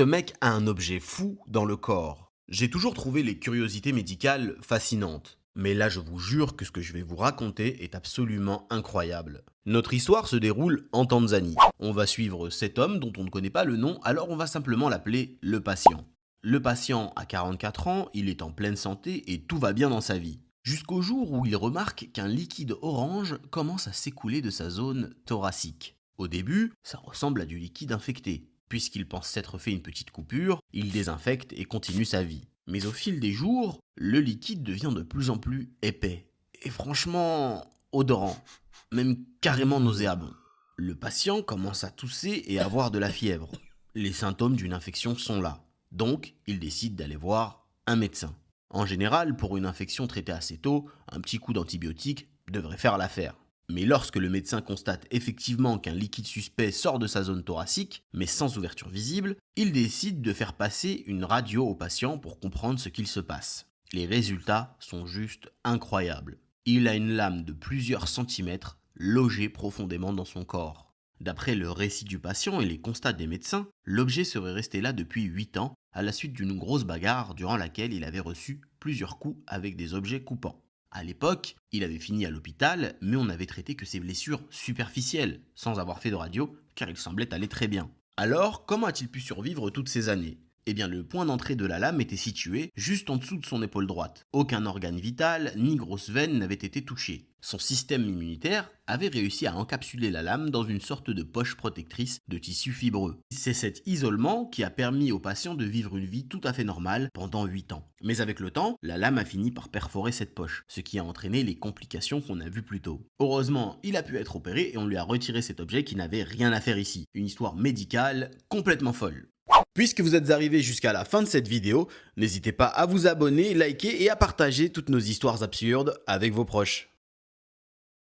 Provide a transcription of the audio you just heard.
Ce mec a un objet fou dans le corps. J'ai toujours trouvé les curiosités médicales fascinantes. Mais là, je vous jure que ce que je vais vous raconter est absolument incroyable. Notre histoire se déroule en Tanzanie. On va suivre cet homme dont on ne connaît pas le nom, alors on va simplement l'appeler le patient. Le patient a 44 ans, il est en pleine santé et tout va bien dans sa vie. Jusqu'au jour où il remarque qu'un liquide orange commence à s'écouler de sa zone thoracique. Au début, ça ressemble à du liquide infecté. Puisqu'il pense s'être fait une petite coupure, il désinfecte et continue sa vie. Mais au fil des jours, le liquide devient de plus en plus épais. Et franchement, odorant. Même carrément nauséabond. Le patient commence à tousser et à avoir de la fièvre. Les symptômes d'une infection sont là. Donc, il décide d'aller voir un médecin. En général, pour une infection traitée assez tôt, un petit coup d'antibiotique devrait faire l'affaire. Mais lorsque le médecin constate effectivement qu'un liquide suspect sort de sa zone thoracique, mais sans ouverture visible, il décide de faire passer une radio au patient pour comprendre ce qu'il se passe. Les résultats sont juste incroyables. Il a une lame de plusieurs centimètres logée profondément dans son corps. D'après le récit du patient et les constats des médecins, l'objet serait resté là depuis 8 ans à la suite d'une grosse bagarre durant laquelle il avait reçu plusieurs coups avec des objets coupants. À l'époque, il avait fini à l'hôpital, mais on n'avait traité que ses blessures superficielles, sans avoir fait de radio, car il semblait aller très bien. Alors, comment a-t-il pu survivre toutes ces années? Eh bien, le point d'entrée de la lame était situé juste en dessous de son épaule droite. Aucun organe vital, ni grosse veine n'avait été touché. Son système immunitaire avait réussi à encapsuler la lame dans une sorte de poche protectrice de tissu fibreux. C'est cet isolement qui a permis au patient de vivre une vie tout à fait normale pendant 8 ans. Mais avec le temps, la lame a fini par perforer cette poche, ce qui a entraîné les complications qu'on a vues plus tôt. Heureusement, il a pu être opéré et on lui a retiré cet objet qui n'avait rien à faire ici. Une histoire médicale complètement folle. Puisque vous êtes arrivé jusqu'à la fin de cette vidéo, n'hésitez pas à vous abonner, liker et à partager toutes nos histoires absurdes avec vos proches.